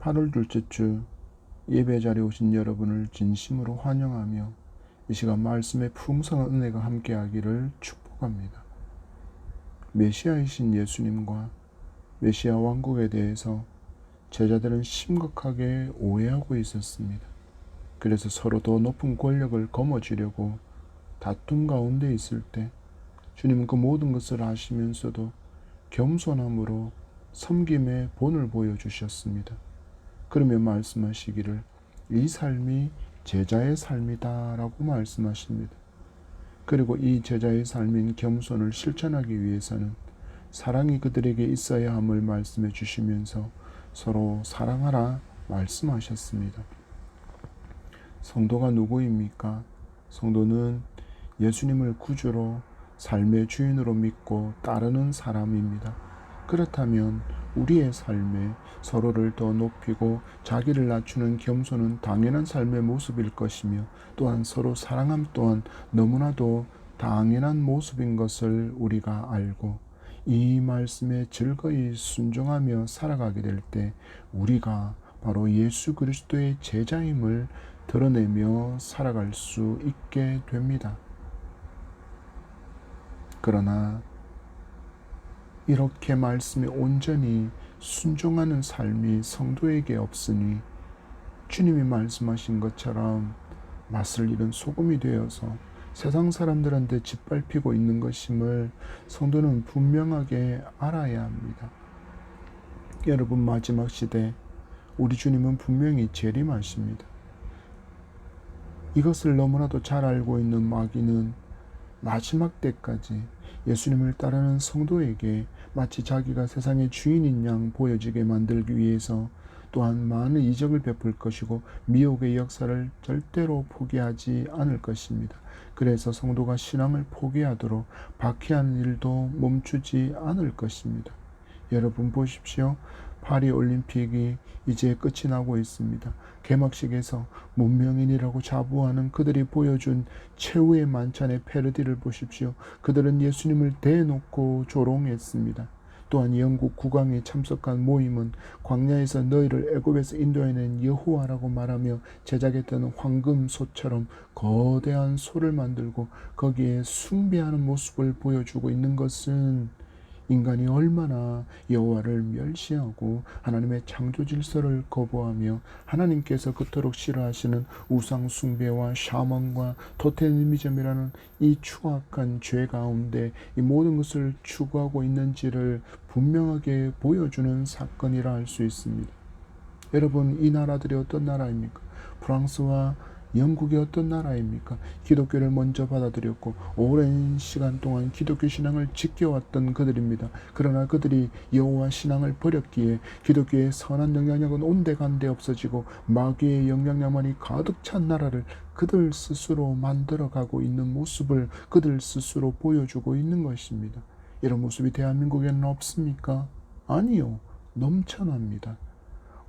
8월 둘째 주 예배 자리에 오신 여러분을 진심으로 환영하며 이 시간 말씀의 풍성한 은혜가 함께하기를 축복합니다. 메시아이신 예수님과 메시아 왕국에 대해서 제자들은 심각하게 오해하고 있었습니다. 그래서 서로 더 높은 권력을 거머쥐려고 다툼 가운데 있을 때 주님은 그 모든 것을 아시면서도 겸손함으로 섬김의 본을 보여주셨습니다. 그러며 말씀하시기를 이 삶이 제자의 삶이다 라고 말씀하십니다. 그리고 이 제자의 삶인 겸손을 실천하기 위해서는 사랑이 그들에게 있어야 함을 말씀해 주시면서 서로 사랑하라 말씀하셨습니다. 성도가 누구입니까? 성도는 예수님을 구주로 삶의 주인으로 믿고 따르는 사람입니다. 그렇다면 우리의 삶에 서로를 더 높이고 자기를 낮추는 겸손은 당연한 삶의 모습일 것이며, 또한 서로 사랑함 또한 너무나도 당연한 모습인 것을 우리가 알고 이 말씀에 즐거이 순종하며 살아가게 될 때 우리가 바로 예수 그리스도의 제자임을 드러내며 살아갈 수 있게 됩니다. 그러나 이렇게 말씀에 온전히 순종하는 삶이 성도에게 없으니 주님이 말씀하신 것처럼 맛을 잃은 소금이 되어서 세상 사람들한테 짓밟히고 있는 것임을 성도는 분명하게 알아야 합니다. 여러분, 마지막 시대 우리 주님은 분명히 재림하십니다. 이것을 너무나도 잘 알고 있는 마귀는 마지막 때까지 예수님을 따르는 성도에게 마치 자기가 세상의 주인인 양 보여지게 만들기 위해서 또한 많은 이적을 베풀 것이고 미혹의 역사를 절대로 포기하지 않을 것입니다. 그래서 성도가 신앙을 포기하도록 박해하는 일도 멈추지 않을 것입니다. 여러분 보십시오. 파리 올림픽이 이제 끝이 나고 있습니다. 개막식에서 문명인이라고 자부하는 그들이 보여준 최후의 만찬의 패러디를 보십시오. 그들은 예수님을 대놓고 조롱했습니다. 또한 영국 국왕이 참석한 모임은 광야에서 너희를 애굽에서 인도해낸 여호와라고 말하며 제작했던 황금소처럼 거대한 소를 만들고 거기에 숭배하는 모습을 보여주고 있는 것은 인간이 얼마나 여호와를 멸시하고 하나님의 창조 질서를 거부하며 하나님께서 그토록 싫어하시는 우상 숭배와 샤먼과 토테미즘이라는 이 추악한 죄 가운데 이 모든 것을 추구하고 있는지를 분명하게 보여주는 사건이라 할 수 있습니다. 여러분, 이 나라들이 어떤 나라입니까? 프랑스와 영국이 어떤 나라입니까? 기독교를 먼저 받아들였고 오랜 시간 동안 기독교 신앙을 지켜왔던 그들입니다. 그러나 그들이 여호와 신앙을 버렸기에 기독교의 선한 영향력은 온데간데 없어지고 마귀의 영향력만이 가득 찬 나라를 그들 스스로 만들어가고 있는 모습을 그들 스스로 보여주고 있는 것입니다. 이런 모습이 대한민국에는 없습니까? 아니요, 넘쳐납니다.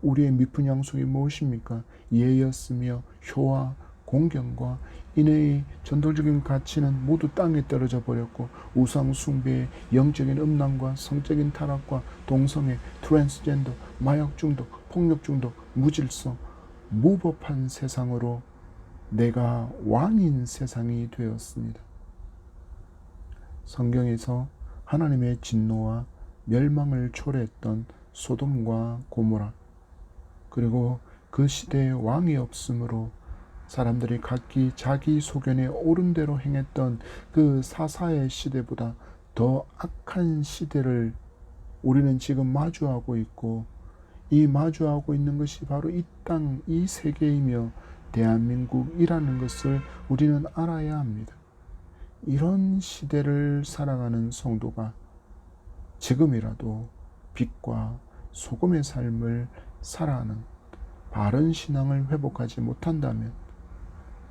우리의 미푼 양속이 무엇입니까? 예였으며 효와 공경과 인애의 전통적인 가치는 모두 땅에 떨어져 버렸고 우상 숭배의 영적인 음란과 성적인 타락과 동성애, 트랜스젠더, 마약 중독, 폭력 중독, 무질서, 무법한 세상으로 내가 왕인 세상이 되었습니다. 성경에서 하나님의 진노와 멸망을 초래했던 소돔과 고모라, 그리고 그 시대에 왕이 없으므로 사람들이 각기 자기 소견에 옳은 대로 행했던 그 사사의 시대보다 더 악한 시대를 우리는 지금 마주하고 있고, 이 마주하고 있는 것이 바로 이 땅, 이 세계이며 대한민국이라는 것을 우리는 알아야 합니다. 이런 시대를 살아가는 성도가 지금이라도 빛과 소금의 삶을 살아가는 바른 신앙을 회복하지 못한다면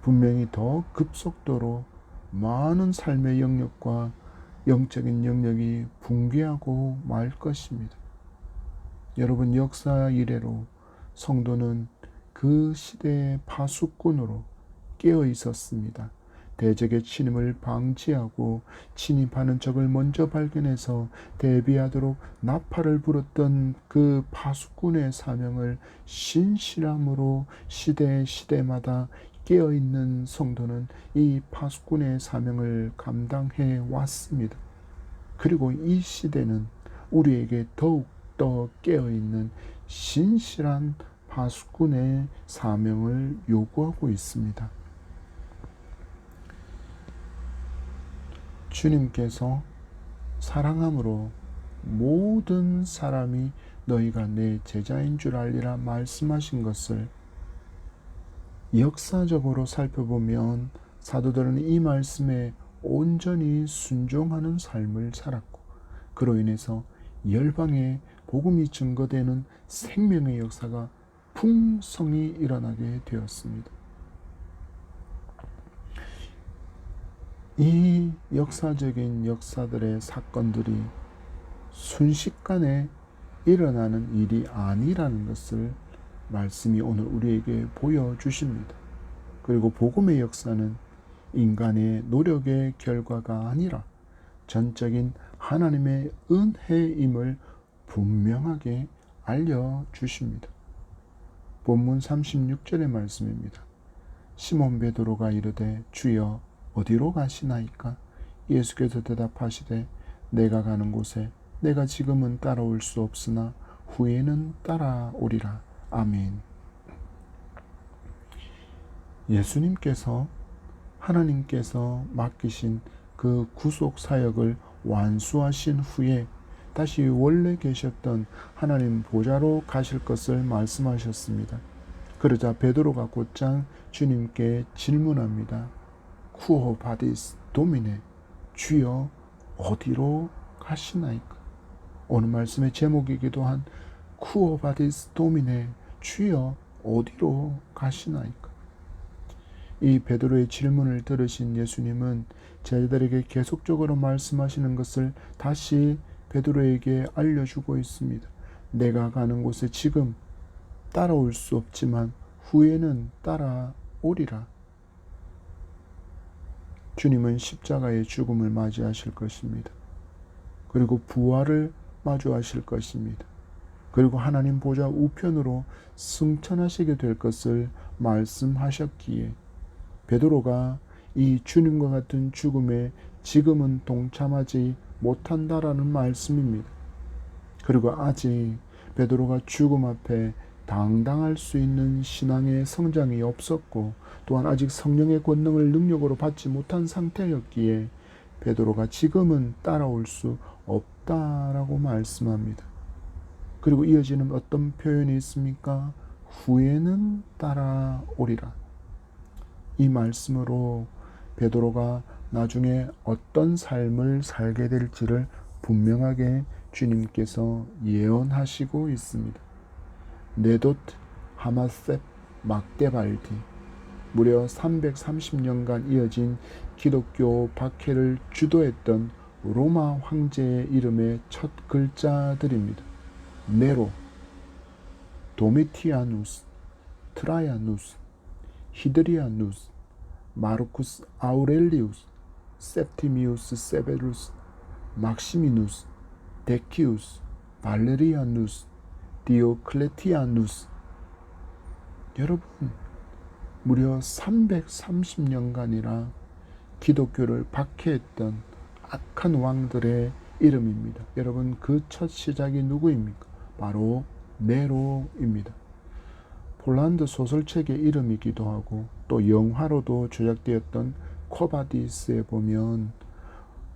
분명히 더 급속도로 많은 삶의 영역과 영적인 영역이 붕괴하고 말 것입니다. 여러분, 역사 이래로 성도는 그 시대의 파수꾼으로 깨어 있었습니다. 대적의 침입을 방지하고 침입하는 적을 먼저 발견해서 대비하도록 나팔을 불었던 그 파수꾼의 사명을 신실함으로 시대마다 깨어있는 성도는 이 파수꾼의 사명을 감당해 왔습니다. 그리고 이 시대는 우리에게 더욱더 깨어있는 신실한 파수꾼의 사명을 요구하고 있습니다. 주님께서 사랑함으로 모든 사람이 너희가 내 제자인 줄 알리라 말씀하신 것을 역사적으로 살펴보면 사도들은 이 말씀에 온전히 순종하는 삶을 살았고 그로 인해서 열방에 복음이 증거되는 생명의 역사가 풍성히 일어나게 되었습니다. 이 역사적인 역사들의 사건들이 순식간에 일어나는 일이 아니라는 것을 말씀이 오늘 우리에게 보여주십니다. 그리고 복음의 역사는 인간의 노력의 결과가 아니라 전적인 하나님의 은혜임을 분명하게 알려주십니다. 본문 36절의 말씀입니다. 시몬 베드로가 이르되 주여 어디로 가시나이까? 예수께서 대답하시되 내가 가는 곳에 내가 지금은 따라올 수 없으나 후에는 따라오리라. 아멘. 예수님께서 하나님께서 맡기신 그 구속 사역을 완수하신 후에 다시 원래 계셨던 하나님 보좌로 가실 것을 말씀하셨습니다. 그러자 베드로가 곧장 주님께 질문합니다. 쿠오 바디스 도미네, 주여 어디로 가시나이까? 오늘 말씀의 제목이기도 한 쿠오 바디스 도미네, 주여 어디로 가시나이까? 이 베드로의 질문을 들으신 예수님은 제자들에게 계속적으로 말씀하시는 것을 다시 베드로에게 알려주고 있습니다. 내가 가는 곳에 지금 따라올 수 없지만 후에는 따라오리라. 주님은 십자가의 죽음을 맞이하실 것입니다. 그리고 부활을 마주하실 것입니다. 그리고 하나님 보좌 우편으로 승천하시게 될 것을 말씀하셨기에 베드로가 이 주님과 같은 죽음에 지금은 동참하지 못한다라는 말씀입니다. 그리고 아직 베드로가 죽음 앞에 당당할 수 있는 신앙의 성장이 없었고 또한 아직 성령의 권능을 능력으로 받지 못한 상태였기에 베드로가 지금은 따라올 수 없다라고 말씀합니다. 그리고 이어지는 어떤 표현이 있습니까? 후에는 따라오리라. 이 말씀으로 베드로가 나중에 어떤 삶을 살게 될지를 분명하게 주님께서 예언하시고 있습니다. 네도트 하마셉 막데발디, 무려 330년간 이어진 기독교 박해를 주도했던 로마 황제의 이름의 첫 글자들입니다. 네로, 도미티아누스, 트라야누스, 히드리아누스, 마르쿠스 아우렐리우스, septimius 세베루스, 막시미누스, 데키우스, 발레리아누스, 디오클레티아누스. 여러분, 무려 330년간이나 기독교를 박해했던 악한 왕들의 이름입니다. 여러분, 그 첫 시작이 누구입니까? 바로 네로입니다. 폴란드 소설책의 이름이기도 하고 또 영화로도 조작되었던 코바디스에 보면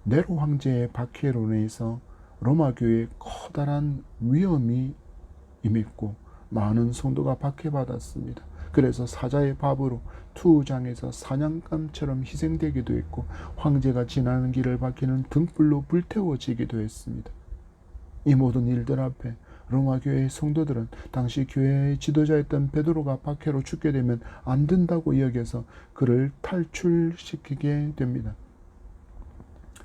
네로 황제의 박해로 인해서 로마 교회에 커다란 위험이 임했고 많은 성도가 박해받았습니다. 그래서 사자의 밥으로 투장에서 사냥감처럼 희생되기도 했고 황제가 지나는 길을 밝히는 등불로 불태워지기도 했습니다. 이 모든 일들 앞에 로마 교회의 성도들은 당시 교회의 지도자였던 베드로가 박해로 죽게 되면 안 된다고 여겨서 그를 탈출시키게 됩니다.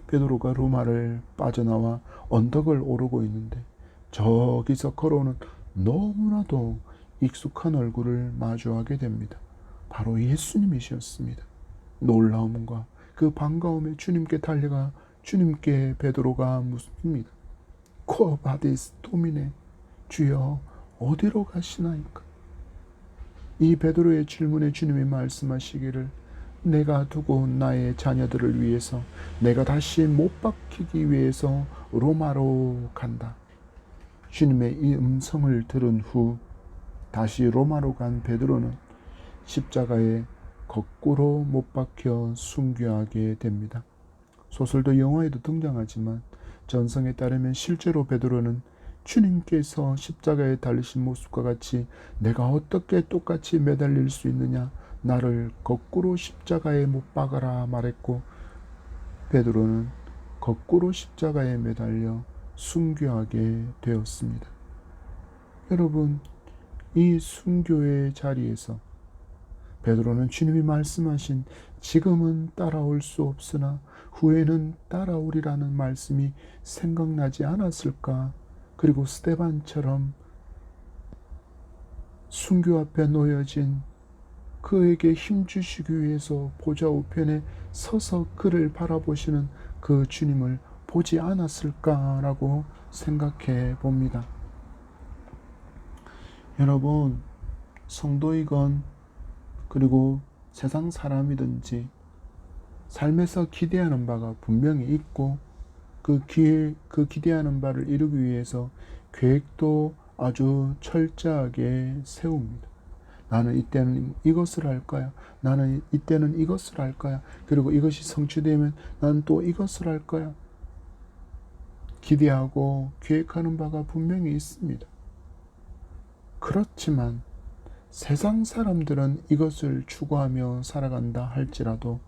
베드로가 로마를 빠져나와 언덕을 오르고 있는데 저기서 걸어오는 너무나도 익숙한 얼굴을 마주하게 됩니다. 바로 예수님이셨습니다. 놀라움과 그 반가움에 주님께 달려가 주님께 베드로가 묻습니다. Quo vadis Domine, 주여 어디로 가시나이까? 이 베드로의 질문에 주님이 말씀하시기를 내가 두고 온 나의 자녀들을 위해서 내가 다시 못 박히기 위해서 로마로 간다. 주님의 이 음성을 들은 후 다시 로마로 간 베드로는 십자가에 거꾸로 못 박혀 순교하게 됩니다. 소설도 영화에도 등장하지만 전성에 따르면 실제로 베드로는 주님께서 십자가에 달리신 모습과 같이 내가 어떻게 똑같이 매달릴 수 있느냐, 나를 거꾸로 십자가에 못 박아라 말했고 베드로는 거꾸로 십자가에 매달려 순교하게 되었습니다. 여러분, 이 순교의 자리에서 베드로는 주님이 말씀하신 지금은 따라올 수 없으나 후에는 따라오리라는 말씀이 생각나지 않았을까? 그리고 스데반처럼 순교 앞에 놓여진 그에게 힘주시기 위해서 보좌 우편에 서서 그를 바라보시는 그 주님을 보지 않았을까라고 생각해 봅니다. 여러분, 성도이건 그리고 세상 사람이든지 삶에서 기대하는 바가 분명히 있고 그 기대하는 바를 이루기 위해서 계획도 아주 철저하게 세웁니다. 나는 이때는 이것을 할 거야. 나는 이때는 이것을 할 거야. 그리고 이것이 성취되면 나는 또 이것을 할 거야. 기대하고 계획하는 바가 분명히 있습니다. 그렇지만 세상 사람들은 이것을 추구하며 살아간다 할지라도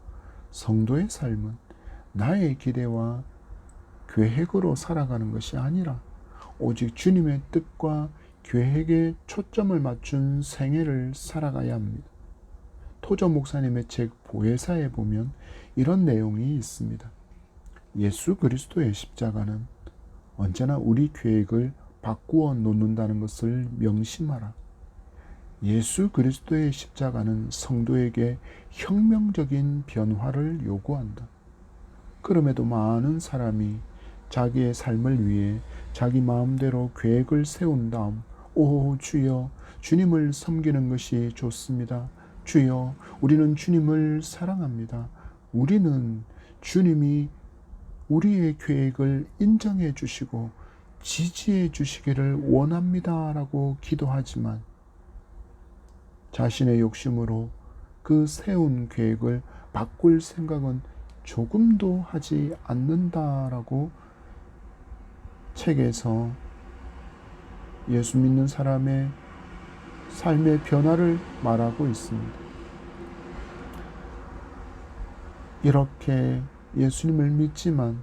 성도의 삶은 나의 기대와 계획으로 살아가는 것이 아니라 오직 주님의 뜻과 계획에 초점을 맞춘 생애를 살아가야 합니다. 토저 목사님의 책 보혜사에 보면 이런 내용이 있습니다. 예수 그리스도의 십자가는 언제나 우리 계획을 바꾸어 놓는다는 것을 명심하라. 예수 그리스도의 십자가는 성도에게 혁명적인 변화를 요구한다. 그럼에도 많은 사람이 자기의 삶을 위해 자기 마음대로 계획을 세운 다음 오 주여, 주님을 섬기는 것이 좋습니다. 주여, 우리는 주님을 사랑합니다. 우리는 주님이 우리의 계획을 인정해 주시고 지지해 주시기를 원합니다 라고 기도하지만 자신의 욕심으로 그 세운 계획을 바꿀 생각은 조금도 하지 않는다라고 책에서 예수 믿는 사람의 삶의 변화를 말하고 있습니다. 이렇게 예수님을 믿지만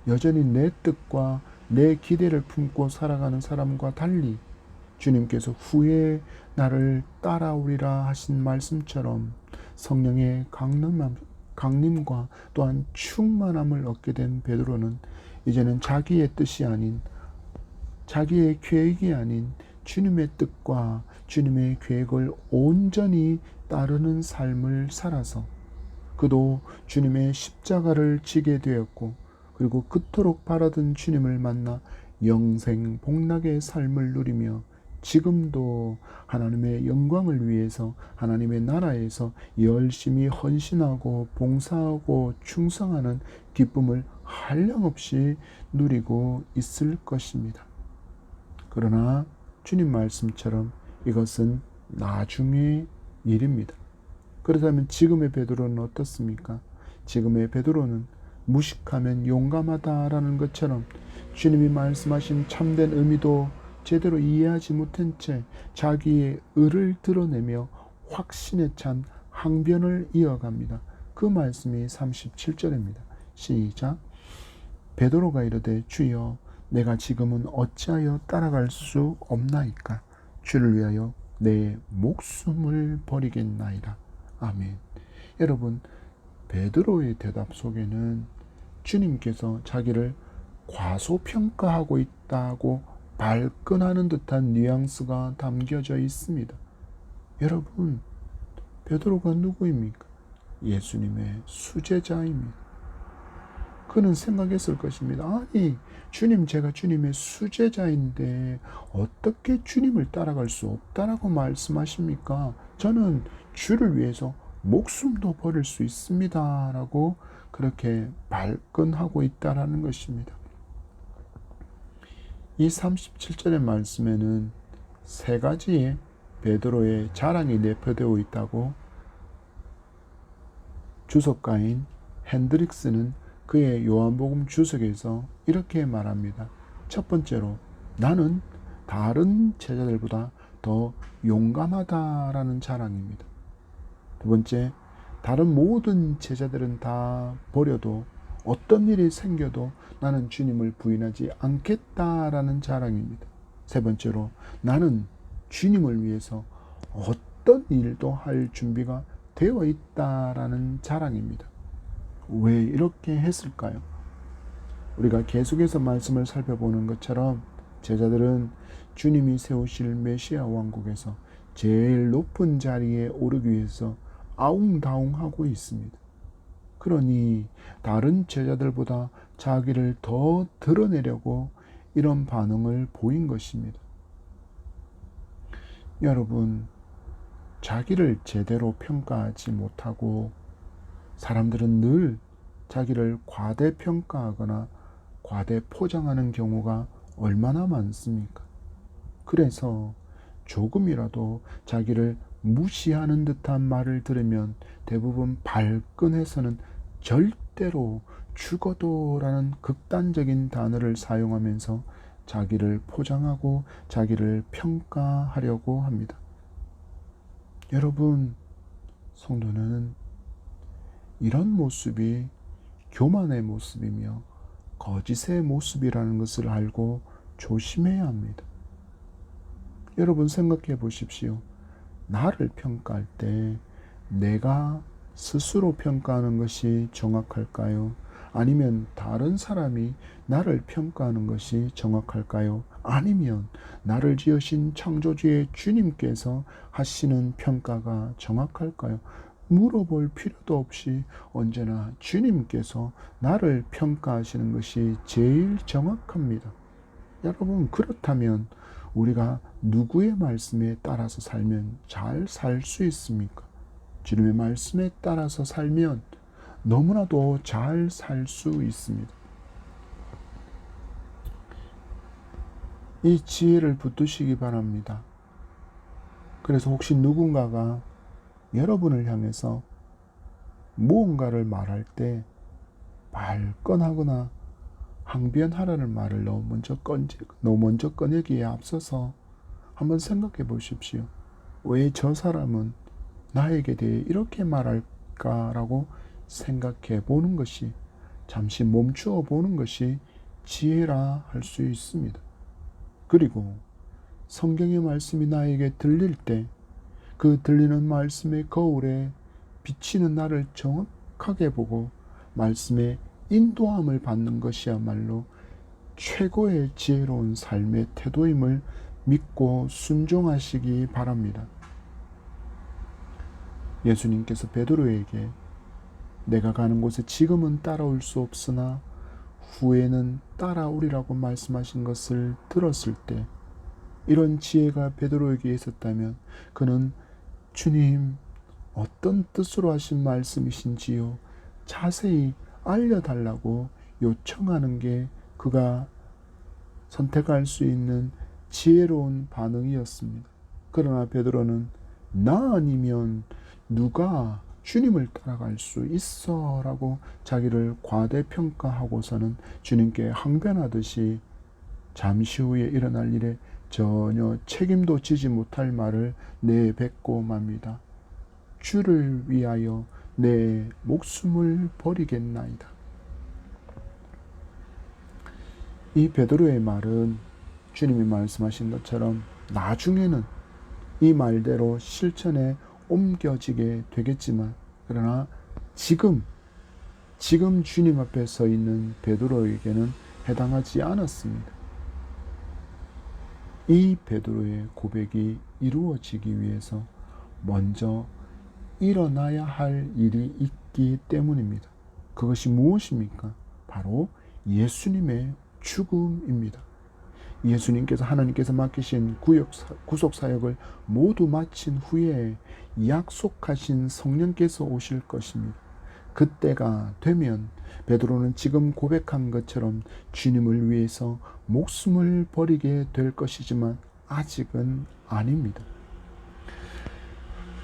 여전히 내 뜻과 내 기대를 품고 살아가는 사람과 달리 주님께서 후에 나를 따라오리라 하신 말씀처럼 성령의 강림과 또한 충만함을 얻게 된 베드로는 이제는 자기의 뜻이 아닌 자기의 계획이 아닌 주님의 뜻과 주님의 계획을 온전히 따르는 삶을 살아서 그도 주님의 십자가를 지게 되었고 그리고 그토록 바라던 주님을 만나 영생 복락의 삶을 누리며 지금도 하나님의 영광을 위해서 하나님의 나라에서 열심히 헌신하고 봉사하고 충성하는 기쁨을 한량없이 누리고 있을 것입니다. 그러나 주님 말씀처럼 이것은 나중의 일입니다. 그렇다면 지금의 베드로는 어떻습니까? 지금의 베드로는 무식하면 용감하다라는 것처럼 주님이 말씀하신 참된 의미도 제대로 이해하지 못한 채 자기의 의를 드러내며 확신에 찬 항변을 이어갑니다. 그 말씀이 37절입니다. 시작. 베드로가 이르되 주여 내가 지금은 어찌하여 따라갈 수 없나이까? 주를 위하여 내 목숨을 버리겠나이다. 아멘. 여러분, 베드로의 대답 속에는 주님께서 자기를 과소평가하고 있다고 발끈하는 듯한 뉘앙스가 담겨져 있습니다. 여러분, 베드로가 누구입니까? 예수님의 수제자입니다. 그는 생각했을 것입니다. 아니, 주님, 제가 주님의 수제자인데 어떻게 주님을 따라갈 수 없다라고 말씀하십니까? 저는 주를 위해서 목숨도 버릴 수 있습니다. 라고 그렇게 발끈하고 있다라는 것입니다. 이 37절의 말씀에는 세 가지의 베드로의 자랑이 내포되어 있다고 주석가인 핸드릭스는 그의 요한복음 주석에서 이렇게 말합니다. 첫 번째로, 나는 다른 제자들보다 더 용감하다라는 자랑입니다. 두 번째, 다른 모든 제자들은 다 버려도 어떤 일이 생겨도 나는 주님을 부인하지 않겠다라는 자랑입니다. 세 번째로, 나는 주님을 위해서 어떤 일도 할 준비가 되어 있다라는 자랑입니다. 왜 이렇게 했을까요? 우리가 계속해서 말씀을 살펴보는 것처럼 제자들은 주님이 세우실 메시아 왕국에서 제일 높은 자리에 오르기 위해서 아웅다웅하고 있습니다. 그러니 다른 제자들보다 자기를 더 드러내려고 이런 반응을 보인 것입니다. 여러분, 자기를 제대로 평가하지 못하고 사람들은 늘 자기를 과대평가하거나 과대포장하는 경우가 얼마나 많습니까? 그래서 조금이라도 자기를 무시하는 듯한 말을 들으면 대부분 발끈해서는 절대로 죽어도라는 극단적인 단어를 사용하면서 자기를 포장하고 자기를 평가하려고 합니다. 여러분, 성도는 이런 모습이 교만의 모습이며 거짓의 모습이라는 것을 알고 조심해야 합니다. 여러분, 생각해 보십시오. 나를 평가할 때 내가 스스로 평가하는 것이 정확할까요? 아니면 다른 사람이 나를 평가하는 것이 정확할까요? 아니면 나를 지으신 창조주의 주님께서 하시는 평가가 정확할까요? 물어볼 필요도 없이 언제나 주님께서 나를 평가하시는 것이 제일 정확합니다. 여러분, 그렇다면 우리가 누구의 말씀에 따라서 살면 잘 살 수 있습니까? 주님의 말씀에 따라서 살면 너무나도 잘 살 수 있습니다. 이 지혜를 붙드시기 바랍니다. 그래서 혹시 누군가가 여러분을 향해서 무언가를 말할 때 발끈하거나 항변하라는 말을 너무 먼저 꺼내기에 앞서서 한번 생각해 보십시오. 왜 저 사람은 나에게 대해 이렇게 말할까라고 생각해 보는 것이, 잠시 멈추어 보는 것이 지혜라 할 수 있습니다. 그리고 성경의 말씀이 나에게 들릴 때 그 들리는 말씀의 거울에 비치는 나를 정확하게 보고 말씀의 인도함을 받는 것이야말로 최고의 지혜로운 삶의 태도임을 믿고 순종하시기 바랍니다. 예수님께서 베드로에게 내가 가는 곳에 지금은 따라올 수 없으나 후에는 따라오리라고 말씀하신 것을 들었을 때 이런 지혜가 베드로에게 있었다면 그는 주님, 어떤 뜻으로 하신 말씀이신지요? 자세히 알려달라고 요청하는 게 그가 선택할 수 있는 지혜로운 반응이었습니다. 그러나 베드로는 나 아니면 누가 주님을 따라갈 수 있어? 라고 자기를 과대평가하고서는 주님께 항변하듯이 잠시 후에 일어날 일에 전혀 책임도 지지 못할 말을 내뱉고 맙니다. 주를 위하여 내 목숨을 버리겠나이다. 이 베드로의 말은 주님이 말씀하신 것처럼 나중에는 이 말대로 실천에 옮겨지게 되겠지만, 그러나 지금 주님 앞에 서 있는 베드로에게는 해당하지 않았습니다. 이 베드로의 고백이 이루어지기 위해서 먼저 일어나야 할 일이 있기 있기 때문입니다. 그것이 무엇입니까? 바로 예수님의 죽음입니다. 예수님께서 하나님께서 맡기신 구속사역을 모두 마친 후에 약속하신 성령께서 오실 것입니다. 그때가 되면 베드로는 지금 고백한 것처럼 주님을 위해서 목숨을 버리게 될 것이지만 아직은 아닙니다.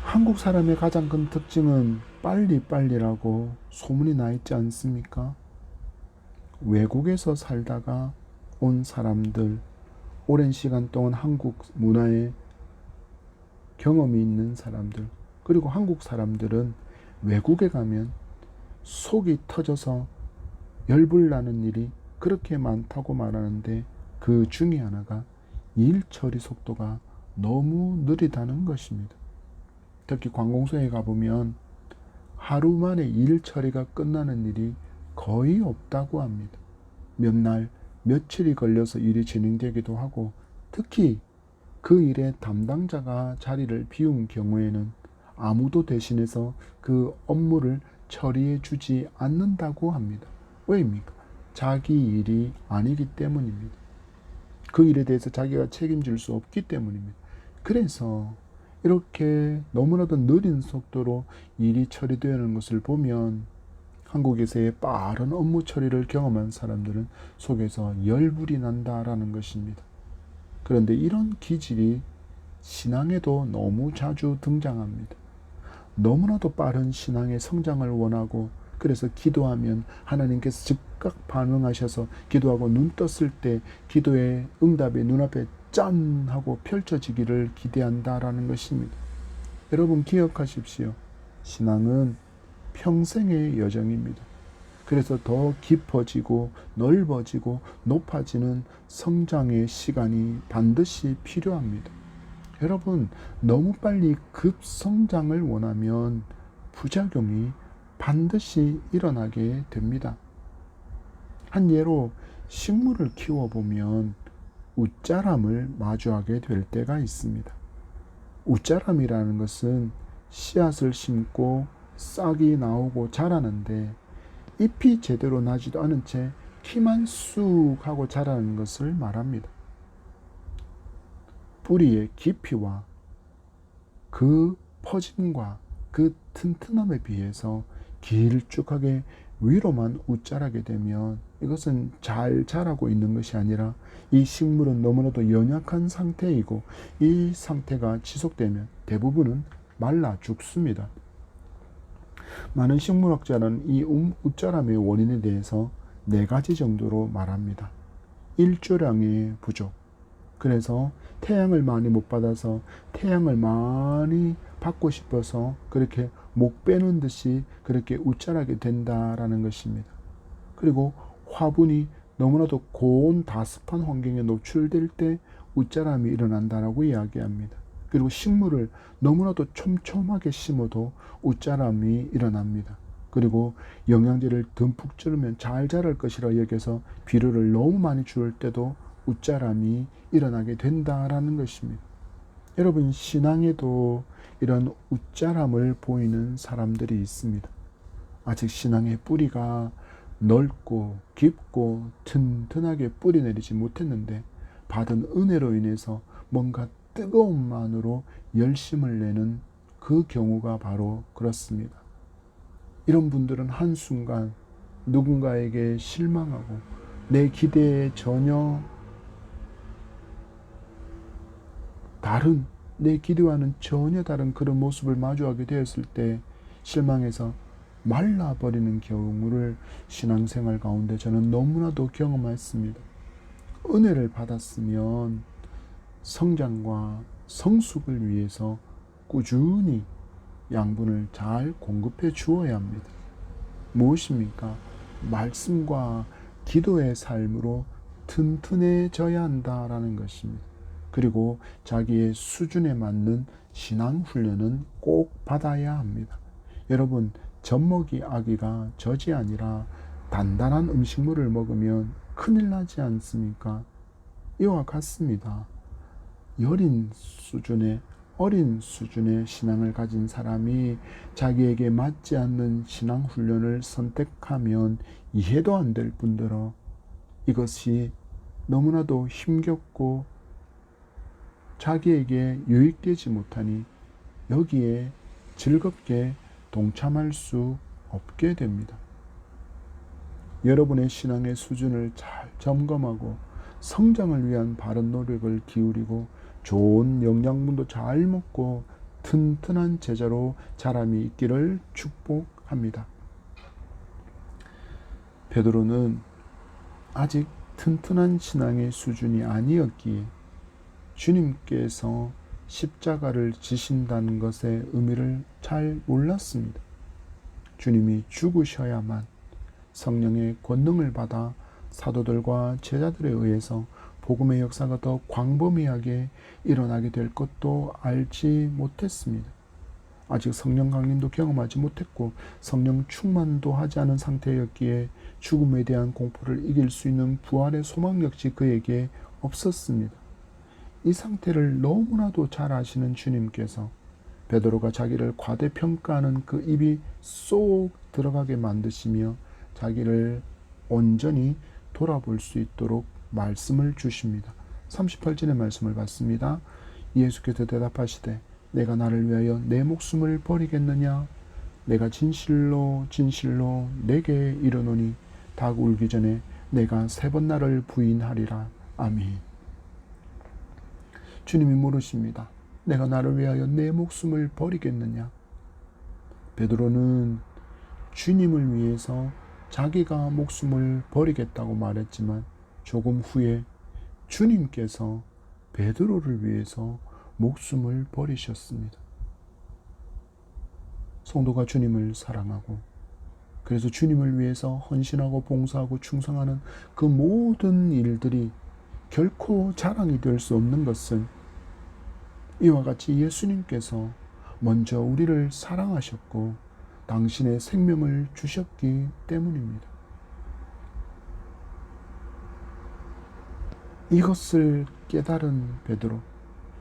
한국 사람의 가장 큰 특징은 빨리빨리라고 소문이 나 있지 않습니까? 외국에서 살다가 온 사람들, 오랜 시간 동안 한국 문화에 경험이 있는 사람들, 그리고 한국 사람들은 외국에 가면 속이 터져서 열불나는 일이 그렇게 많다고 말하는데 그 중에 하나가 일 처리 속도가 너무 느리다는 것입니다. 특히 관공서에 가보면 하루 만에 일 처리가 끝나는 일이 거의 없다고 합니다. 몇 날, 며칠이 걸려서 일이 진행되기도 하고, 특히 그 일의 담당자가 자리를 비운 경우에는 아무도 대신해서 그 업무를 처리해 주지 않는다고 합니다. 왜입니까? 자기 일이 아니기 때문입니다. 그 일에 대해서 자기가 책임질 수 없기 때문입니다. 그래서 이렇게 너무나도 느린 속도로 일이 처리되는 것을 보면 한국에서의 빠른 업무 처리를 경험한 사람들은 속에서 열불이 난다라는 것입니다. 그런데 이런 기질이 신앙에도 너무 자주 등장합니다. 너무나도 빠른 신앙의 성장을 원하고, 그래서 기도하면 하나님께서 즉각 반응하셔서 기도하고 눈 떴을 때 기도의 응답이 눈앞에 짠 하고 펼쳐지기를 기대한다라는 것입니다. 여러분 기억하십시오. 신앙은 평생의 여정입니다. 그래서 더 깊어지고 넓어지고 높아지는 성장의 시간이 반드시 필요합니다. 여러분, 너무 빨리 급성장을 원하면 부작용이 반드시 일어나게 됩니다. 한 예로 식물을 키워보면 웃자람을 마주하게 될 때가 있습니다. 웃자람이라는 것은 씨앗을 심고 싹이 나오고 자라는데 잎이 제대로 나지도 않은 채 키만 쑥 하고 자라는 것을 말합니다. 뿌리의 깊이와 그 퍼짐과 그 튼튼함에 비해서 길쭉하게 위로만 웃자라게 되면 이것은 잘 자라고 있는 것이 아니라 이 식물은 너무나도 연약한 상태이고, 이 상태가 지속되면 대부분은 말라 죽습니다. 많은 식물학자는 이 웃자람의 원인에 대해서 4가지 정도로 말합니다. 일조량의 부족. 그래서 태양을 많이 못 받아서 태양을 많이 받고 싶어서 그렇게 목 빼는 듯이 그렇게 웃자라게 된다라는 것입니다. 그리고 화분이 너무나도 고온 다습한 환경에 노출될 때 웃자람이 일어난다라고 이야기합니다. 그리고 식물을 너무나도 촘촘하게 심어도 웃자람이 일어납니다. 그리고 영양제를 듬뿍 주면 잘 자랄 것이라 여겨서 비료를 너무 많이 줄 때도 웃자람이 일어나게 된다라는 것입니다. 여러분, 신앙에도 이런 웃자람을 보이는 사람들이 있습니다. 아직 신앙의 뿌리가 넓고 깊고 튼튼하게 뿌리내리지 못했는데 받은 은혜로 인해서 뭔가 뜨거움만으로 열심을 내는 그 경우가 바로 그렇습니다. 이런 분들은 한순간 누군가에게 실망하고 내 기대에 전혀 다른, 내 기대와는 전혀 다른 그런 모습을 마주하게 되었을 때 실망해서 말라버리는 경우를 신앙생활 가운데 저는 너무나도 경험했습니다. 은혜를 받았으면 성장과 성숙을 위해서 꾸준히 양분을 잘 공급해 주어야 합니다. 무엇입니까? 말씀과 기도의 삶으로 튼튼해져야 한다라는 것입니다. 그리고 자기의 수준에 맞는 신앙 훈련은 꼭 받아야 합니다. 여러분, 젖먹이 아기가 젖이 아니라 단단한 음식물을 먹으면 큰일 나지 않습니까? 이와 같습니다. 여린 수준의 어린 수준의 신앙을 가진 사람이 자기에게 맞지 않는 신앙 훈련을 선택하면 이해도 안 될 뿐더러 이것이 너무나도 힘겹고 자기에게 유익되지 못하니 여기에 즐겁게 동참할 수 없게 됩니다. 여러분의 신앙의 수준을 잘 점검하고 성장을 위한 바른 노력을 기울이고 좋은 영양분도 잘 먹고 튼튼한 제자로 자람이 있기를 축복합니다. 베드로는 아직 튼튼한 신앙의 수준이 아니었기에 주님께서 십자가를 지신다는 것의 의미를 잘 몰랐습니다. 주님이 죽으셔야만 성령의 권능을 받아 사도들과 제자들에 의해서 복음의 역사가 더 광범위하게 일어나게 될 것도 알지 못했습니다. 아직 성령 강림도 경험하지 못했고 성령 충만도 하지 않은 상태였기에 죽음에 대한 공포를 이길 수 있는 부활의 소망 역시 그에게 없었습니다. 이 상태를 너무나도 잘 아시는 주님께서 베드로가 자기를 과대평가하는 그 입이 쏙 들어가게 만드시며 자기를 온전히 돌아볼 수 있도록 말씀을 주십니다. 38절의 말씀을 받습니다. 예수께서 대답하시되 내가 나를 위하여 내 목숨을 버리겠느냐? 내가 진실로 진실로 내게 이르노니 닭 울기 전에 내가 3번 나를 부인하리라. 아멘. 주님이 물으십니다. 내가 나를 위하여 내 목숨을 버리겠느냐? 베드로는 주님을 위해서 자기가 목숨을 버리겠다고 말했지만 조금 후에 주님께서 베드로를 위해서 목숨을 버리셨습니다. 성도가 주님을 사랑하고 그래서 주님을 위해서 헌신하고 봉사하고 충성하는 그 모든 일들이 결코 자랑이 될 수 없는 것은 이와 같이 예수님께서 먼저 우리를 사랑하셨고 당신의 생명을 주셨기 때문입니다. 이것을 깨달은 베드로,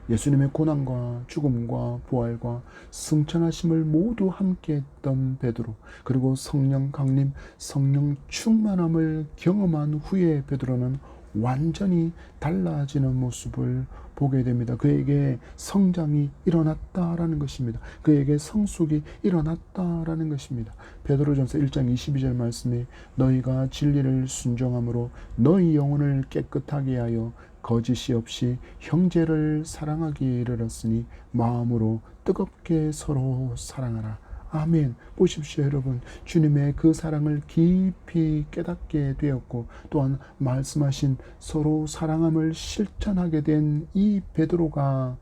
예수님의 고난과 죽음과 부활과 승천하심을 모두 함께 했던 베드로, 그리고 성령 강림, 성령 충만함을 경험한 후에 베드로는 완전히 달라지는 모습을 보게 됩니다. 그에게 성장이 일어났다라는 것입니다. 그에게 성숙이 일어났다라는 것입니다. 베드로전서 1장 22절 말씀에 너희가 진리를 순종함으로 너희 영혼을 깨끗하게 하여 거짓이 없이 형제를 사랑하기에 이르렀으니 마음으로 뜨겁게 서로 사랑하라. 아멘. 보십시오, 여러분. 주님의 그 사랑을 깊이 깨닫게 되었고 또한 말씀하신 서로 사랑함을 실천하게 된 이 베드로가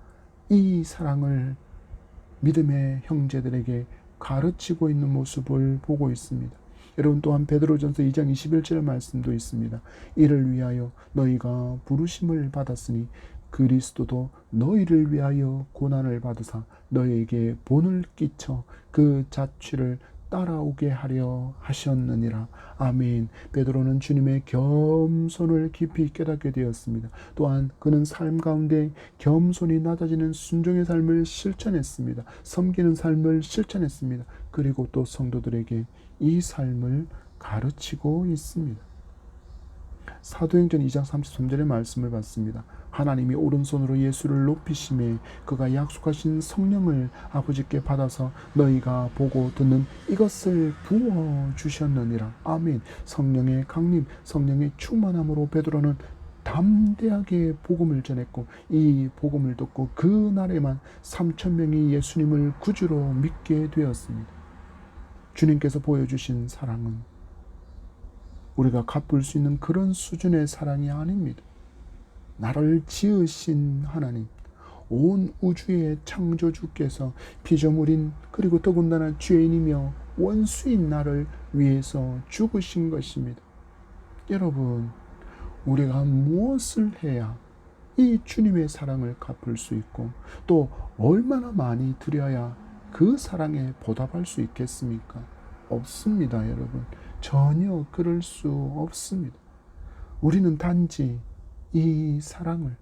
이 사랑을 믿음의 형제들에게 가르치고 있는 모습을 보고 있습니다. 여러분, 또한 베드로전서 2장 21절 말씀도 있습니다. 이를 위하여 너희가 부르심을 받았으니 그리스도도 너희를 위하여 고난을 받으사 너희에게 본을 끼쳐 그 자취를 따라오게 하려 하셨느니라. 아멘. 베드로는 주님의 겸손을 깊이 깨닫게 되었습니다. 또한 그는 삶 가운데 겸손히 낮아지는 순종의 삶을 실천했습니다. 섬기는 삶을 실천했습니다. 그리고 또 성도들에게 이 삶을 가르치고 있습니다. 사도행전 2장 33절의 말씀을 받습니다. 하나님이 오른손으로 예수를 높이심에 그가 약속하신 성령을 아버지께 받아서 너희가 보고 듣는 이것을 부어주셨느니라. 아멘. 성령의 강림, 성령의 충만함으로 베드로는 담대하게 복음을 전했고 이 복음을 듣고 그 날에만 3,000명이 예수님을 구주로 믿게 되었습니다. 주님께서 보여주신 사랑은 우리가 갚을 수 있는 그런 수준의 사랑이 아닙니다. 나를 지으신 하나님, 온 우주의 창조주께서 피조물인 그리고 더군다나 죄인이며 원수인 나를 위해서 죽으신 것입니다. 여러분, 우리가 무엇을 해야 이 주님의 사랑을 갚을 수 있고 또 얼마나 많이 드려야 그 사랑에 보답할 수 있겠습니까? 없습니다, 여러분. 전혀 그럴 수 없습니다. 우리는 단지 이 사랑을,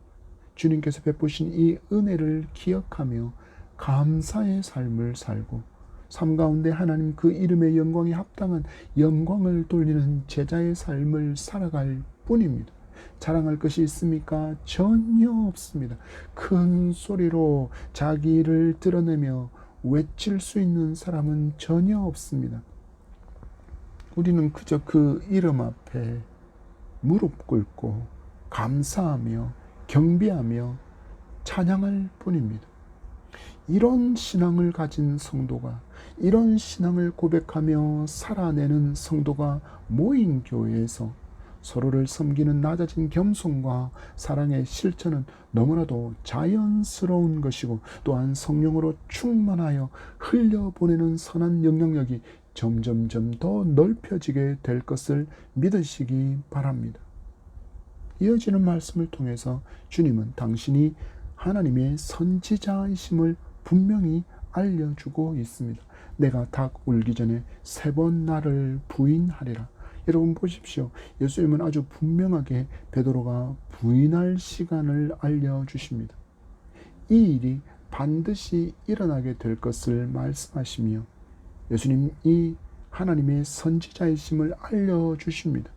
주님께서 베푸신 이 은혜를 기억하며 감사의 삶을 살고 삶 가운데 하나님 그 이름의 영광에 합당한 영광을 돌리는 제자의 삶을 살아갈 뿐입니다. 자랑할 것이 있습니까? 전혀 없습니다. 큰 소리로 자기를 드러내며 외칠 수 있는 사람은 전혀 없습니다. 우리는 그저 그 이름 앞에 무릎 꿇고 감사하며 경배하며 찬양할 뿐입니다. 이런 신앙을 가진 성도가, 이런 신앙을 고백하며 살아내는 성도가 모인 교회에서 서로를 섬기는 낮아진 겸손과 사랑의 실천은 너무나도 자연스러운 것이고, 또한 성령으로 충만하여 흘려보내는 선한 영향력이 점점점 더 넓혀지게 될 것을 믿으시기 바랍니다. 이어지는 말씀을 통해서 주님은 당신이 하나님의 선지자이심을 분명히 알려주고 있습니다. 내가 닭 울기 전에 3번 나를 부인하리라. 여러분 보십시오. 예수님은 아주 분명하게 베드로가 부인할 시간을 알려주십니다. 이 일이 반드시 일어나게 될 것을 말씀하시며 예수님이 하나님의 선지자이심을 알려주십니다.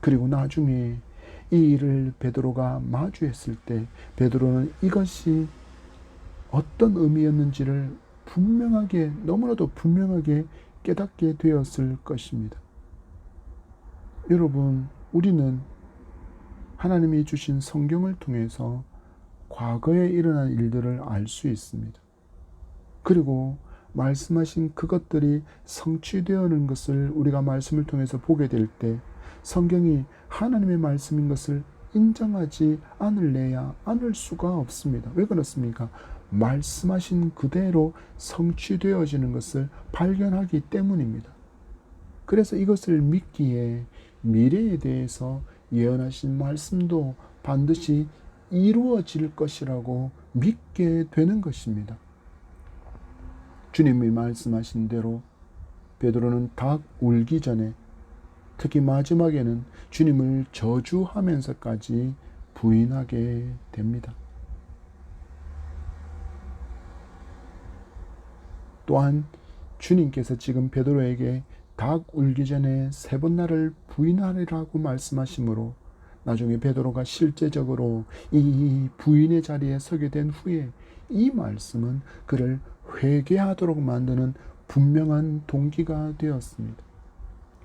그리고 나중에 이 일을 베드로가 마주했을 때 베드로는 이것이 어떤 의미였는지를 분명하게, 너무나도 분명하게 깨닫게 되었을 것입니다. 여러분, 우리는 하나님이 주신 성경을 통해서 과거에 일어난 일들을 알 수 있습니다. 그리고 말씀하신 그것들이 성취되어는 것을 우리가 말씀을 통해서 보게 될 때 성경이 하나님의 말씀인 것을 인정하지 않을 수가 없습니다. 왜 그렇습니까? 말씀하신 그대로 성취되어지는 것을 발견하기 때문입니다. 그래서 이것을 믿기에 미래에 대해서 예언하신 말씀도 반드시 이루어질 것이라고 믿게 되는 것입니다. 주님이 말씀하신 대로 베드로는 닭 울기 전에, 특히 마지막에는 주님을 저주하면서까지 부인하게 됩니다. 또한 주님께서 지금 베드로에게 닭 울기 전에 3번 나를 부인하리라고 말씀하시므로 나중에 베드로가 실제적으로 이 부인의 자리에 서게 된 후에 이 말씀은 그를 회개하도록 만드는 분명한 동기가 되었습니다.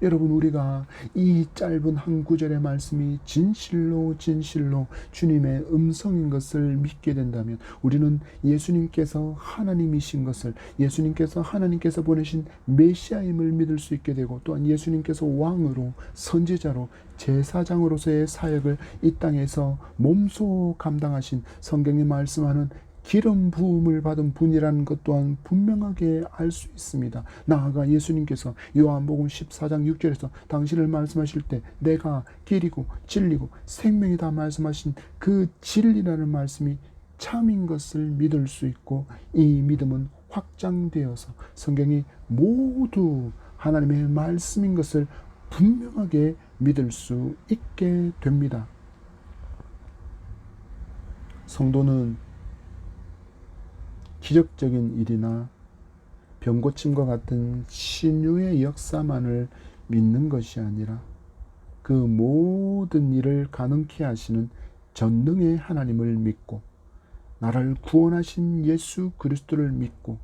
여러분, 우리가 이 짧은 한 구절의 말씀이 진실로 주님의 음성인 것을 믿게 된다면 우리는 예수님께서 하나님이신 것을, 예수님께서 하나님께서 보내신 메시아임을 믿을 수 있게 되고, 또한 예수님께서 왕으로, 선지자로, 제사장으로서의 사역을 이 땅에서 몸소 감당하신, 성경이 말씀하는 기름 부음을 받은 분이라는 것 또한 분명하게 알 수 있습니다. 나아가 예수님께서 요한복음 14장 6절에서 당신을 말씀하실 때 내가 길이고 진리고 생명이다 말씀하신 그 진리라는 말씀이 참인 것을 믿을 수 있고, 이 믿음은 확장되어서 성경이 모두 하나님의 말씀인 것을 분명하게 믿을 수 있게 됩니다. 성도는 기적적인 일이나 병고침과 같은 신유의 역사만을 믿는 것이 아니라 그 모든 일을 가능케 하시는 전능의 하나님을 믿고, 나를 구원하신 예수 그리스도를 믿고,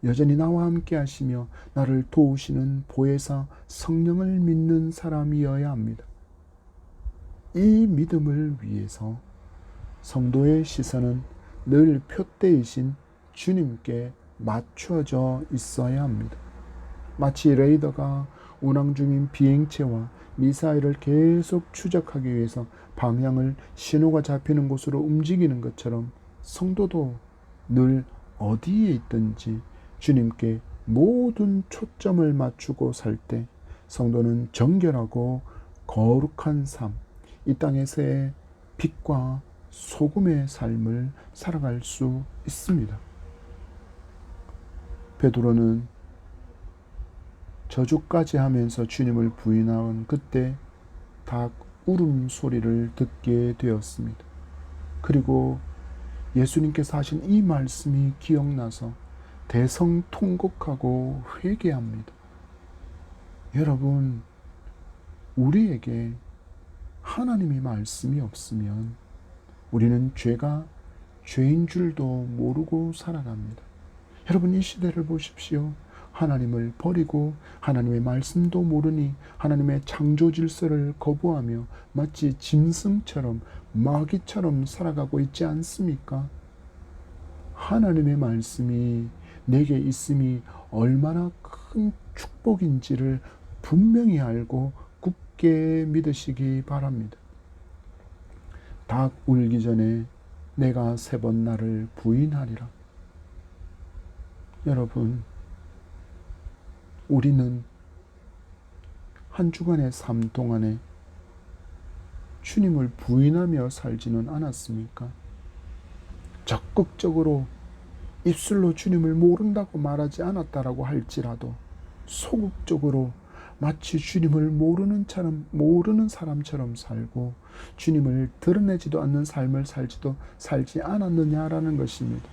여전히 나와 함께 하시며 나를 도우시는 보혜사 성령을 믿는 사람이어야 합니다. 이 믿음을 위해서 성도의 시선은 늘 표대이신 주님께 맞춰져 있어야 합니다. 마치 레이더가 운항 중인 비행체와 미사일을 계속 추적하기 위해서 방향을 신호가 잡히는 곳으로 움직이는 것처럼 성도도 늘 어디에 있든지 주님께 모든 초점을 맞추고 살 때 성도는 정결하고 거룩한 삶, 이 땅에서의 빛과 소금의 삶을 살아갈 수 있습니다. 베드로는 저주까지 하면서 주님을 부인한 그때 닭 울음소리를 듣게 되었습니다. 그리고 예수님께서 하신 이 말씀이 기억나서 대성통곡하고 회개합니다. 여러분, 우리에게 하나님의 말씀이 없으면 우리는 죄인 줄도 모르고 살아갑니다. 여러분, 이 시대를 보십시오. 하나님을 버리고 하나님의 말씀도 모르니 하나님의 창조 질서를 거부하며 마치 짐승처럼 마귀처럼 살아가고 있지 않습니까? 하나님의 말씀이 내게 있음이 얼마나 큰 축복인지를 분명히 알고 굳게 믿으시기 바랍니다. 닭 울기 전에 내가 3번 나를 부인하리라. 여러분, 우리는 한 주간의 삶 동안에 주님을 부인하며 살지는 않았습니까? 적극적으로 입술로 주님을 모른다고 말하지 않았다라고 할지라도 소극적으로 마치 주님을 모르는 사람처럼 살고 주님을 드러내지도 않는 삶을 살지 않았느냐라는 것입니다.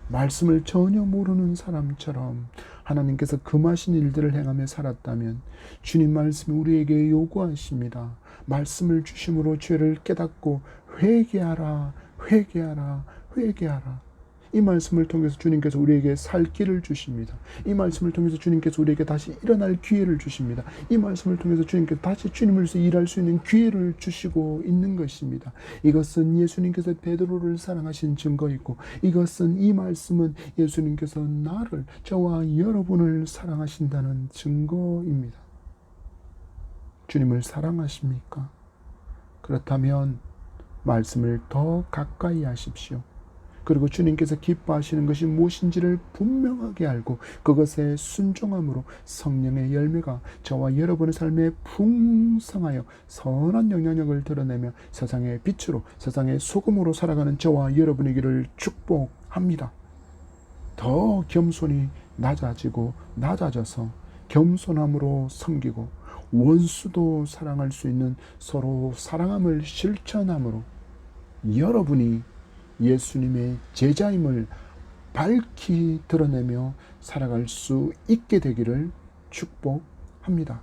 말씀을 전혀 모르는 사람처럼 하나님께서 금하신 일들을 행하며 살았다면 주님 말씀이 우리에게 요구하십니다. 말씀을 주심으로 죄를 깨닫고 회개하라, 회개하라, 회개하라. 이 말씀을 통해서 주님께서 우리에게 살 길을 주십니다. 이 말씀을 통해서 주님께서 우리에게 다시 일어날 기회를 주십니다. 이 말씀을 통해서 주님께서 다시 주님을 위해서 일할 수 있는 기회를 주시고 있는 것입니다. 이것은 예수님께서 베드로를 사랑하신 증거이고 이것은 이 말씀은 예수님께서 저와 여러분을 사랑하신다는 증거입니다. 주님을 사랑하십니까? 그렇다면 말씀을 더 가까이 하십시오. 그리고 주님께서 기뻐하시는 것이 무엇인지를 분명하게 알고 그것에 순종함으로 성령의 열매가 저와 여러분의 삶에 풍성하여 선한 영향력을 드러내며 세상의 빛으로, 세상의 소금으로 살아가는 저와 여러분이기를 축복합니다. 더 겸손히 낮아져서 겸손함으로 섬기고 원수도 사랑할 수 있는 서로 사랑함을 실천함으로 여러분이 예수님의 제자임을 밝히 드러내며 살아갈 수 있게 되기를 축복합니다.